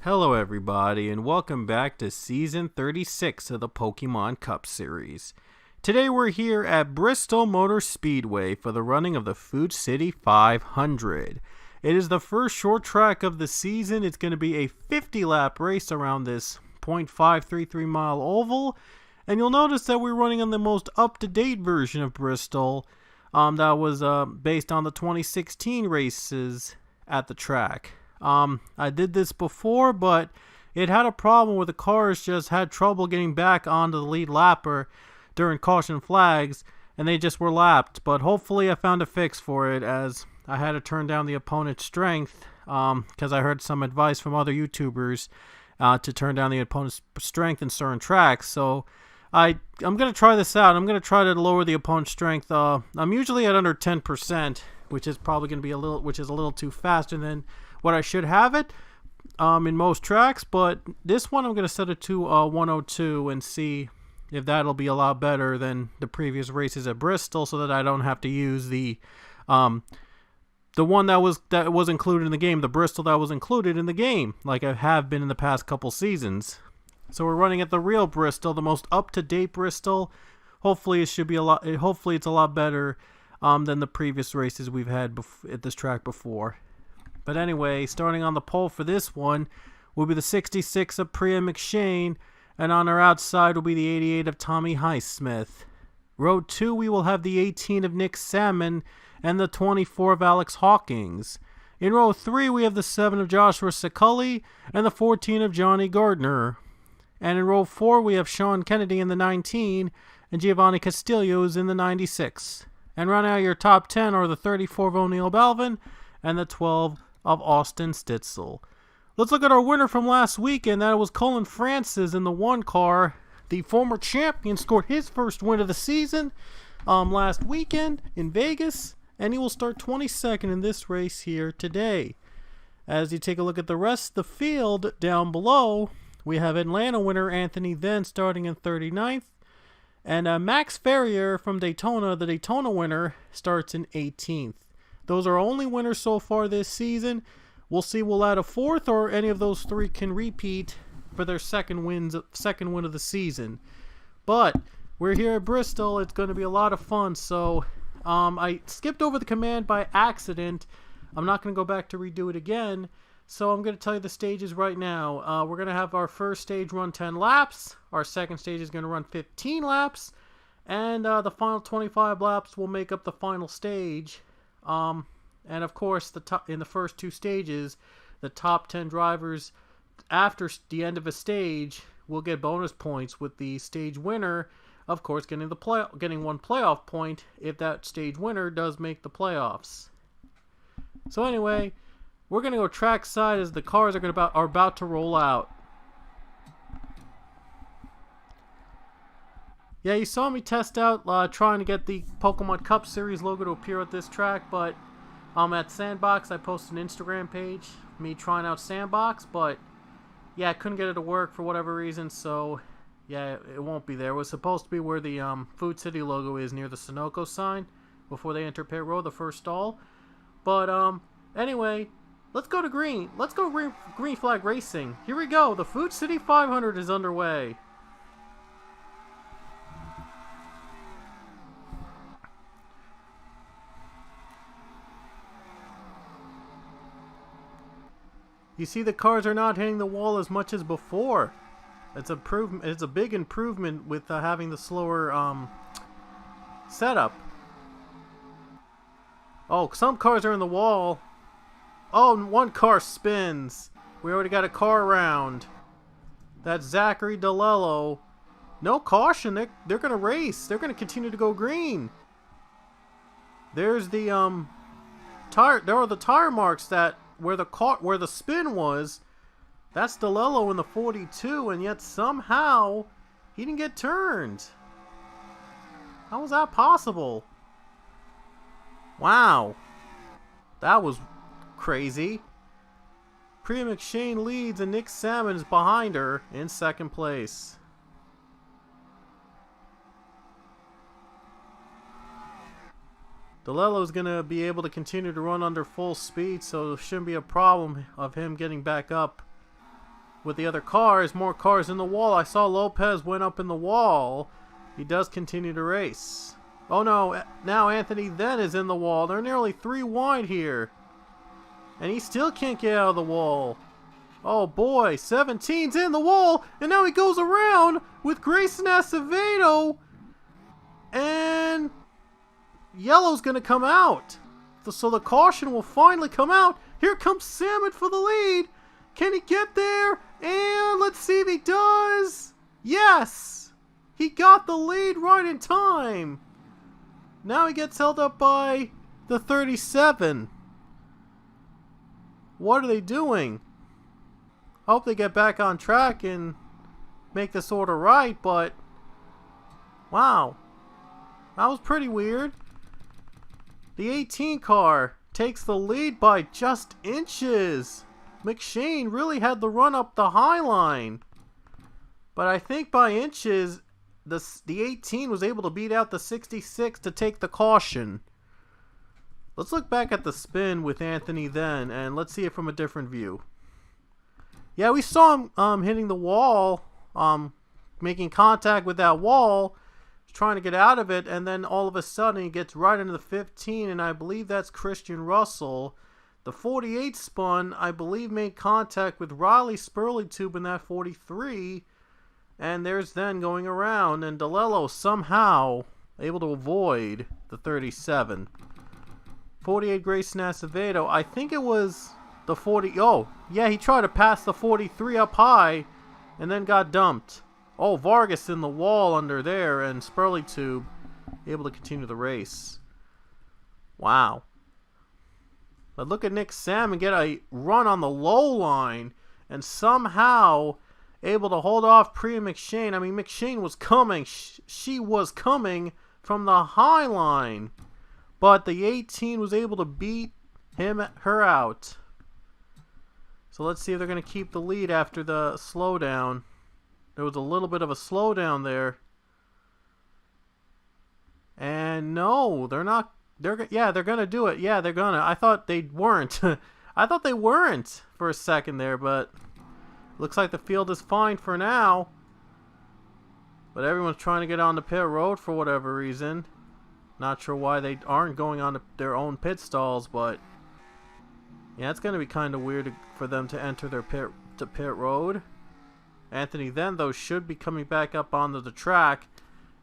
Hello everybody and welcome back to Season 36 of the Pokemon Cup Series. Today we're here at Bristol Motor Speedway for the running of the Food City 500. It is the first short track of the season. It's going to be a 50 lap race around this 0.533 mile oval. And you'll notice that we're running on the most up-to-date version of Bristol that was based on the 2016 races at the track. I did this before, but it had a problem where the cars just had trouble getting back onto the lead lapper during caution flags, and they just were lapped. But hopefully I found a fix for it, as I had to turn down the opponent's strength, because I heard some advice from other YouTubers to turn down the opponent's strength in certain tracks. So I'm going to try this out. I'm going to try to lower the opponent's strength. I'm usually at under 10%, which is probably going to be a little too faster than what I should have it in most tracks, but this one I'm going to set it to 102 and see if that'll be a lot better than the previous races at Bristol, so that I don't have to use the one that was included in the game, the Bristol that was included in the game, like I have been in the past couple seasons. So we're running at the real Bristol, the most up-to-date Bristol. Hopefully it's a lot better than the previous races we've had at this track before. But anyway, starting on the pole for this one will be the 66 of Priya McShane, and on our outside will be the 88 of Tommy Highsmith. Row 2, we will have the 18 of Nick Salmon and the 24 of Alex Hawkins. In row 3, we have the 7 of Joshua Secully and the 14 of Johnny Gardner. And in row 4, we have Sean Kennedy in the 19 and Giovanni Castillo's in the 96. And rounding out your top 10 are the 34 of O'Neal Balvin and the 12 of Austin Stitzel. Let's look at our winner from last weekend. That was Colin Francis in the 1 car. The former champion scored his first win of the season last weekend in Vegas, and he will start 22nd in this race here today. As you take a look at the rest of the field down below, we have Atlanta winner Anthony Then starting in 39th, and Max Ferrier from Daytona, the Daytona winner, starts in 18th. Those are only winners so far this season. We'll see we'll add a fourth, or any of those three can repeat for their second win of the season. But we're here at Bristol. It's going to be a lot of fun. So I skipped over the command by accident. I'm not going to go back to redo it again. So I'm going to tell you the stages right now. We're going to have our first stage run 10 laps. Our second stage is going to run 15 laps. And the final 25 laps will make up the final stage. And of course, in the first two stages, the top 10 drivers after the end of a stage will get bonus points, with the stage winner, of course, getting one playoff point if that stage winner does make the playoffs. So anyway, we're going to go trackside as the cars are about to roll out. Yeah, you saw me test out trying to get the Pokemon Cup Series logo to appear at this track, but at Sandbox, I posted an Instagram page, me trying out Sandbox, but yeah, I couldn't get it to work for whatever reason, so yeah, it won't be there. It was supposed to be where the Food City logo is, near the Sunoco sign, before they enter pit row, the first stall. But anyway, let's go to green. Let's go green flag racing. Here we go. The Food City 500 is underway. You see, the cars are not hitting the wall as much as before. It's a big improvement with having the slower setup. Oh, some cars are in the wall. Oh, and one car spins. We already got a car around. That's Zachary DeLello. No caution. They're gonna race. They're gonna continue to go green. There's the tire. There are the tire marks that where the spin was. That's DeLello in the 42, and yet somehow he didn't get turned. How was that possible? Wow, that was crazy. Priya McShane leads, and Nick Salmon is behind her in second place. DeLello's going to be able to continue to run under full speed, so there shouldn't be a problem of him getting back up with the other cars. More cars in the wall. I saw Lopez went up in the wall. He does continue to race. Oh no, now Anthony then is in the wall. They're nearly 3 wide here. And he still can't get out of the wall. Oh boy, 17's in the wall, and now he goes around with Grayson Acevedo, and yellow's gonna come out. So the caution will finally come out. Here comes Salmon for the lead. Can he get there? And let's see if he does. Yes! He got the lead right in time. Now he gets held up by the 37. What are they doing? I hope they get back on track and make this order right, but wow. That was pretty weird. The 18 car takes the lead by just inches. McShane really had the run up the high line. But I think by inches, the 18 was able to beat out the 66 to take the caution. Let's look back at the spin with Anthony then, and let's see it from a different view. Yeah, we saw him hitting the wall, making contact with that wall, trying to get out of it, and then all of a sudden he gets right into the 15, and I believe that's Christian Russell. The 48 spun, I believe, made contact with Riley Spurley-Tube in that 43, and there's then going around, and DeLello somehow able to avoid the 37. 48 Grayson Acevedo, I think it was the 40, oh, yeah, he tried to pass the 43 up high, and then got dumped. Oh, Vargas in the wall under there, and Spurley-Tube able to continue the race. Wow. But look at Nick Salmon get a run on the low line, and somehow able to hold off Priya McShane. I mean, McShane was coming. She was coming from the high line. But the 18 was able to beat her out. So let's see if they're going to keep the lead after the slowdown. There was a little bit of a slowdown there. And no, they're not. They're going to do it. Yeah, they're going to. I thought they weren't. I thought they weren't for a second there, but looks like the field is fine for now. But everyone's trying to get on the pit road for whatever reason. Not sure why they aren't going on their own pit stalls, but yeah, it's going to be kind of weird for them to enter their pit road. Anthony then, though, should be coming back up onto the track,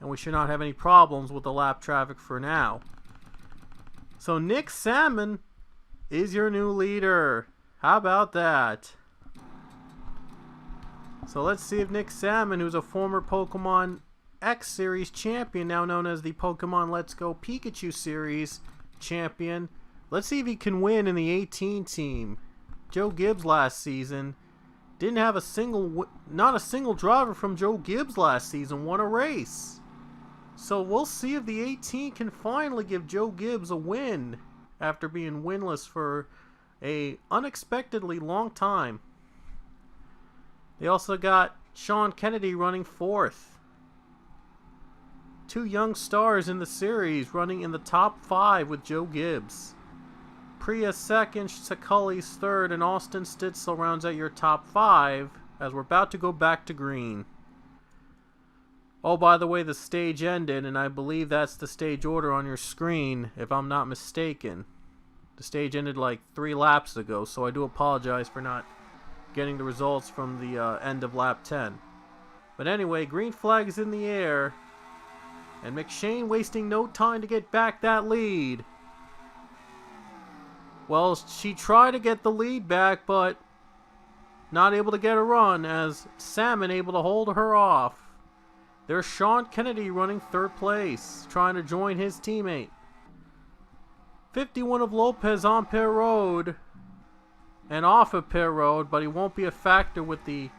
and we should not have any problems with the lap traffic for now. So Nick Salmon is your new leader. How about that? So let's see if Nick Salmon, who's a former Pokemon X Series champion, now known as the Pokemon Let's Go Pikachu Series champion, let's see if he can win in the 18 team. Joe Gibbs last season didn't have not a single driver from Joe Gibbs last season won a race. So we'll see if the 18 can finally give Joe Gibbs a win after being winless for a unexpectedly long time. They also got Sean Kennedy running 4th. 2 young stars in the series running in the top 5 with Joe Gibbs. Priya 2nd, Sakuli's 3rd, and Austin Stitzel rounds out your top 5 as we're about to go back to green. Oh, by the way, the stage ended, and I believe that's the stage order on your screen, if I'm not mistaken. The stage ended like 3 laps ago, so I do apologize for not getting the results from the end of lap 10. But anyway, green flag is in the air, and McShane wasting no time to get back that lead. Well, she tried to get the lead back, but not able to get a run, as Salmon able to hold her off. There's Sean Kennedy running 3rd place, trying to join his teammate. 51 of Lopez on pit road and off of pit road, but he won't be a factor with the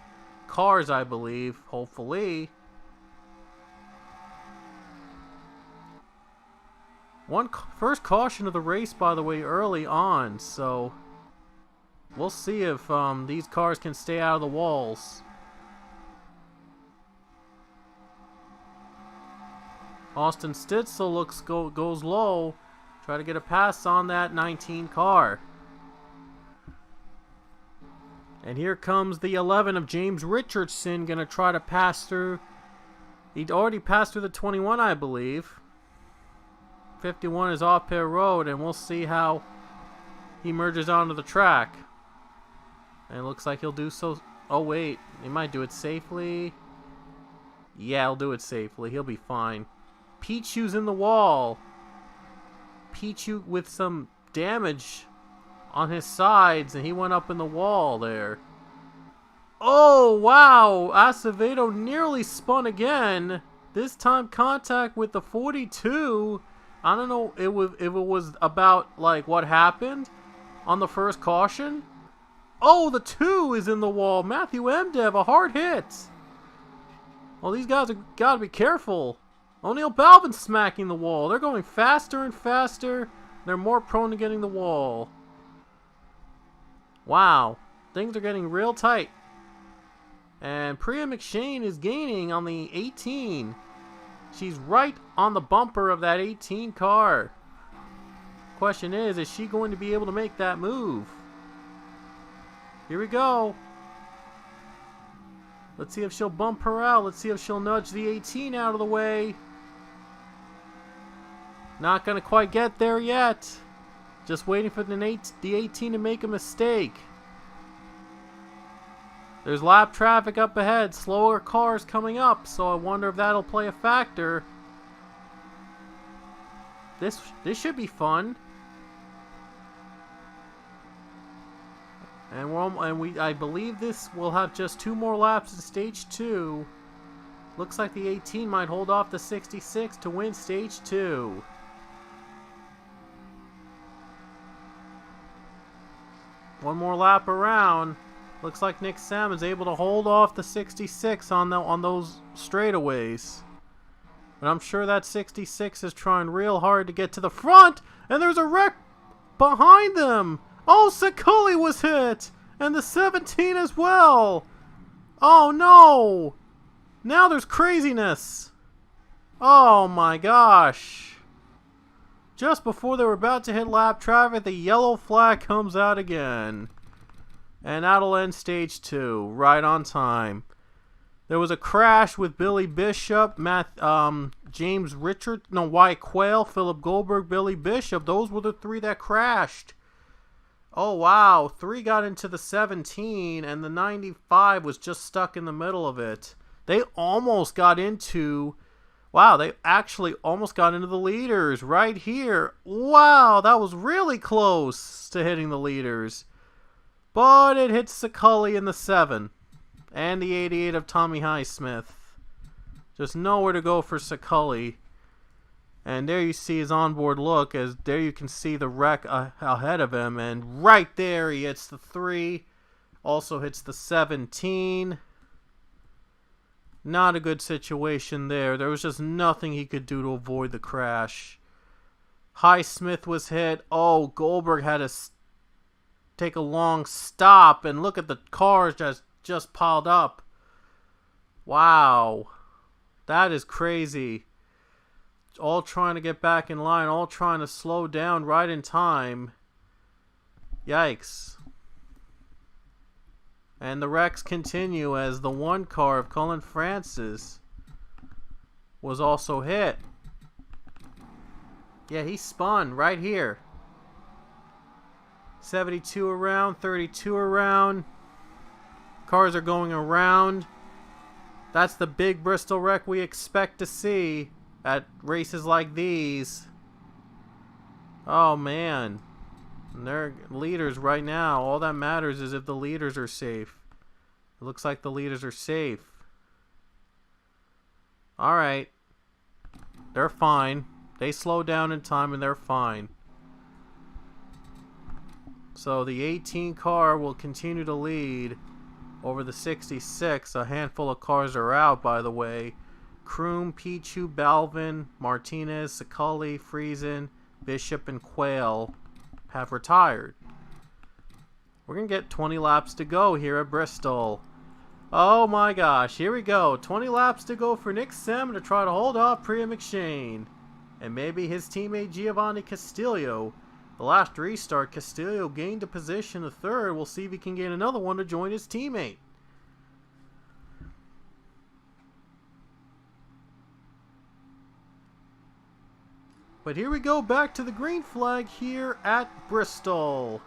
cars, I believe, hopefully. First caution of the race, by the way, early on, so we'll see if these cars can stay out of the walls. Austin Stitzel goes low, try to get a pass on that 19 car. And here comes the 11 of James Richardson, going to try to pass through. He'd already passed through the 21, I believe. 51 is off pit road, and we'll see how he merges onto the track. And it looks like he'll do so. Oh, wait. He might do it safely. Yeah, he'll do it safely. He'll be fine. Pichu's in the wall. Pichu with some damage on his sides, and he went up in the wall there. Oh, wow. Acevedo nearly spun again. This time contact with the 42. I don't know if it was about, like, what happened on the first caution. Oh, the 2 is in the wall. Matthew Mdev, a hard hit. Well, these guys have got to be careful. O'Neal Balvin smacking the wall. They're going faster and faster. They're more prone to getting the wall. Wow. Things are getting real tight. And Priya McShane is gaining on the 18. She's right on the bumper of that 18 car. Question is she going to be able to make that move? Here we go. Let's see if she'll bump her out. Let's see if she'll nudge the 18 out of the way. Not going to quite get there yet. Just waiting for the 18 to make a mistake. There's lap traffic up ahead. Slower cars coming up. So I wonder if that'll play a factor. This should be fun. And I believe this will have just 2 more laps in stage 2. Looks like the 18 might hold off the 66 to win stage 2. One more lap around. Looks like Nick Salmon's able to hold off the 66 on those straightaways. But I'm sure that 66 is trying real hard to get to the front. And there's a wreck behind them. Oh, Sakuli was hit! And the 17 as well! Oh no! Now there's craziness! Oh my gosh! Just before they were about to hit lap traffic, the yellow flag comes out again. And that'll end stage 2, right on time. There was a crash with Billy Bishop, James Richard, Wyatt Quayle, Philip Goldberg, Billy Bishop. Those were the 3 that crashed. Oh, wow. 3 got into the 17, and the 95 was just stuck in the middle of it. They almost got into... Wow, they actually almost got into the leaders right here. Wow, that was really close to hitting the leaders. But it hits Sakuli in the 7. And the 88 of Tommy Highsmith. Just nowhere to go for Sakuli. And there you see his onboard look, as there you can see the wreck ahead of him. And right there he hits the 3. Also hits the 17. Not a good situation there. There was just nothing he could do to avoid the crash. Highsmith was hit. Oh, Goldberg had to take a long stop. And look at the cars just piled up. Wow. That is crazy. All trying to get back in line. All trying to slow down right in time. Yikes. And the wrecks continue as the 1 car of Cullen Francis was also hit. Yeah, he spun right here. 72 around, 32 around. Cars are going around. That's the big Bristol wreck we expect to see at races like these. Oh, man. And they're leaders right now. All that matters is if the leaders are safe. It looks like the leaders are safe. Alright. They're fine. They slow down in time and they're fine. So the 18 car will continue to lead over the 66. A handful of cars are out, by the way. Kroom, Pichu, Balvin, Martinez, Sakuli, Friesen, Bishop, and Quayle have retired. We're going to get 20 laps to go here at Bristol. Oh my gosh, here we go. 20 laps to go for Nick Salmon to try to hold off Priya McShane. And maybe his teammate Giovanni Castillo The last restart, Castillo gained a position of third. We'll see if he can gain another one to join his teammate. But here we go, back to the green flag here at Bristol.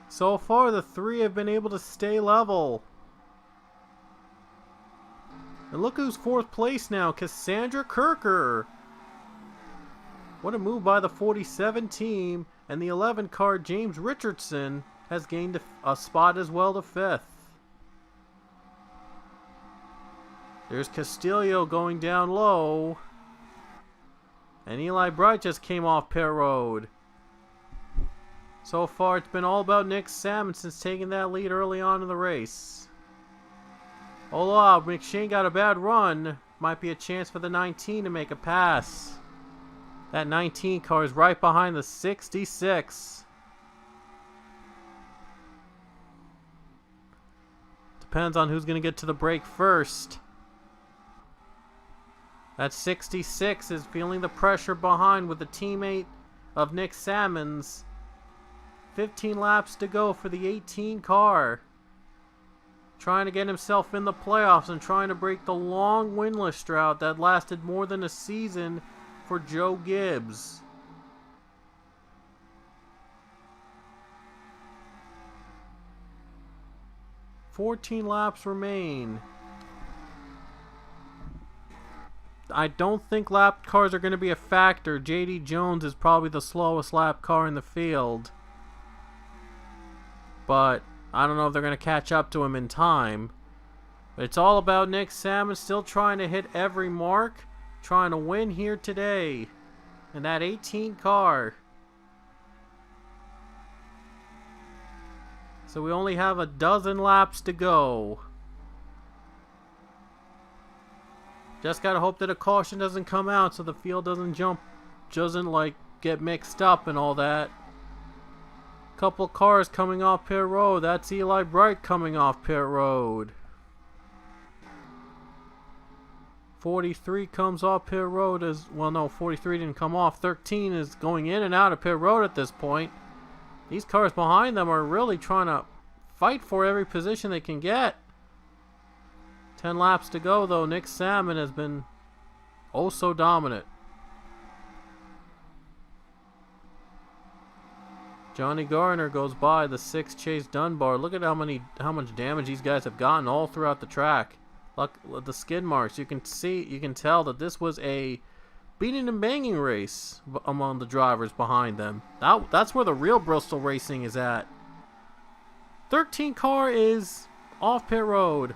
So far, the three have been able to stay level. And look who's fourth place now, Cassandra Kirker. What a move by the 47 team, and the 11 card James Richardson has gained a spot as well to fifth. There's Castillo going down low. And Eli Bright just came off pit road. So far, it's been all about Nick Salmon since taking that lead early on in the race. Although McShane got a bad run, might be a chance for the 19 to make a pass. That 19 car is right behind the 66. Depends on who's going to get to the break first. That 66 is feeling the pressure behind with the teammate of Nick Salmon's. 15 laps to go for the 18 car. Trying to get himself in the playoffs and trying to break the long winless drought that lasted more than a season for Joe Gibbs. "14 laps remain." I don't think lap cars are going to be a factor. JD Jones is probably the slowest lap car in the field. But I don't know if they're going to catch up to him in time. But it's all about Nick Salmon still trying to hit every mark, trying to win here today in that 18 car. So we only have a dozen laps to go. Just gotta hope that a caution doesn't come out so the field doesn't get mixed up and all that. Couple cars coming off pit road. That's Eli Bright coming off pit road. 43 comes off pit road as well. No, 43 didn't come off. 13 is going in and out of pit road at this point. These cars behind them are really trying to fight for every position they can get. 10 laps to go though. Nick Salmon has been oh so dominant. Johnny Garner goes by the 6 Chase Dunbar. Look at how much damage these guys have gotten all throughout the track. Look at the skid marks. You can tell that this was a beating and banging race among the drivers behind them. That's where the real Bristol racing is at. 13 car is off pit road,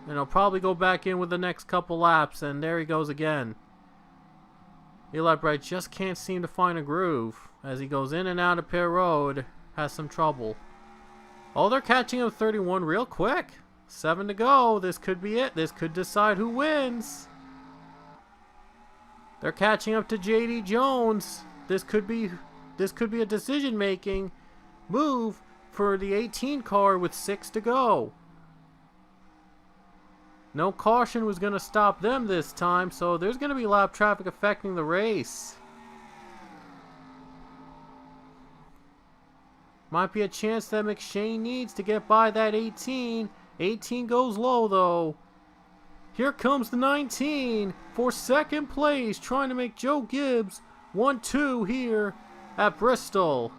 and he'll probably go back in with the next couple laps, and there he goes again. Eli Bright just can't seem to find a groove as he goes in and out of pit road, has some trouble. Oh, they're catching up 31 real quick. 7 to go. This could be it. This could decide who wins. They're catching up to JD Jones. This could be a decision-making move for the 18 car with 6 to go. No caution was going to stop them this time, so there's going to be lap traffic affecting the race. Might be a chance that McShane needs to get by that 18. 18 goes low, though. Here comes the 19 for second place, trying to make Joe Gibbs 1-2 here at Bristol.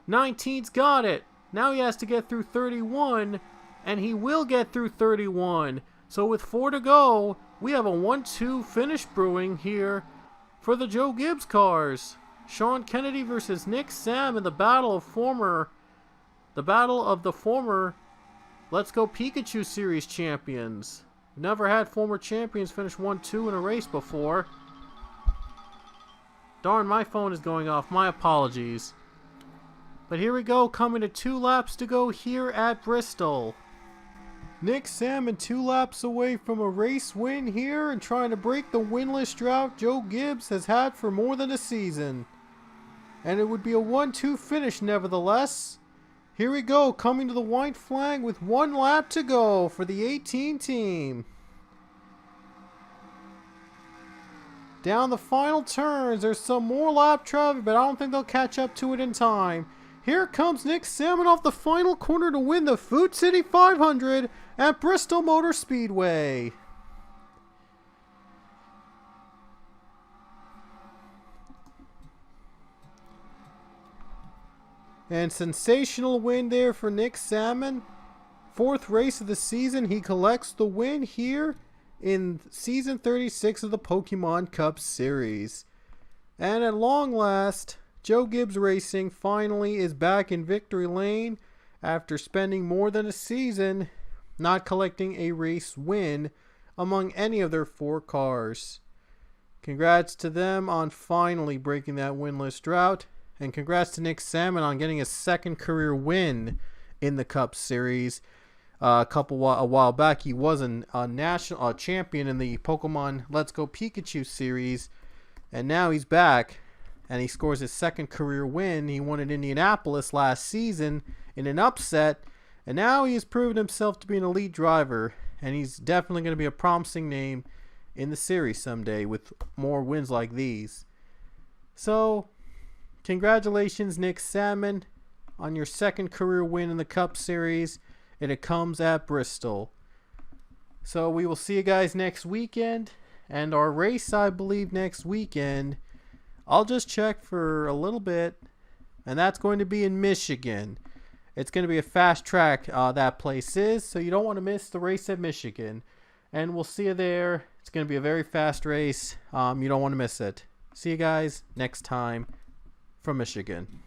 19's got it. Now he has to get through 31, and he will get through 31. So with 4 to go, we have a 1-2 finish brewing here for the Joe Gibbs cars. Sean Kennedy versus Nick Sam in the battle of the former Let's Go Pikachu Series champions. Never had former champions finish 1-2 in a race before. Darn, my phone is going off. My apologies. But here we go, coming to 2 laps to go here at Bristol. Nick Salmon 2 laps away from a race win here and trying to break the winless drought Joe Gibbs has had for more than a season. And it would be a 1-2 finish nevertheless. Here we go, coming to the white flag with 1 lap to go for the 18 team. Down the final turns, there's some more lap traffic, but I don't think they'll catch up to it in time. Here comes Nick Salmon off the final corner to win the Food City 500 at Bristol Motor Speedway. And sensational win there for Nick Salmon. 4th race of the season. He collects the win here in Season 36 of the Pokemon Cup Series. And at long last, Joe Gibbs Racing finally is back in victory lane after spending more than a season not collecting a race win among any of their 4 cars. Congrats to them on finally breaking that winless drought. And congrats to Nick Salmon on getting his 2nd career win in the Cup Series. A while back, he was a national champion in the Pokemon Let's Go Pikachu series. And now he's back, and he scores his 2nd career win. He won at Indianapolis last season in an upset. And now he has proven himself to be an elite driver. And he's definitely going to be a promising name in the series someday with more wins like these. So, congratulations, Nick Salmon, on your 2nd career win in the Cup Series, and it comes at Bristol. So we will see you guys next weekend, and our race, I believe, next weekend, I'll just check for a little bit, and that's going to be in Michigan. It's going to be a fast track, that place is, so you don't want to miss the race at Michigan. And we'll see you there. It's going to be a very fast race. You don't want to miss it. See you guys next time from Michigan.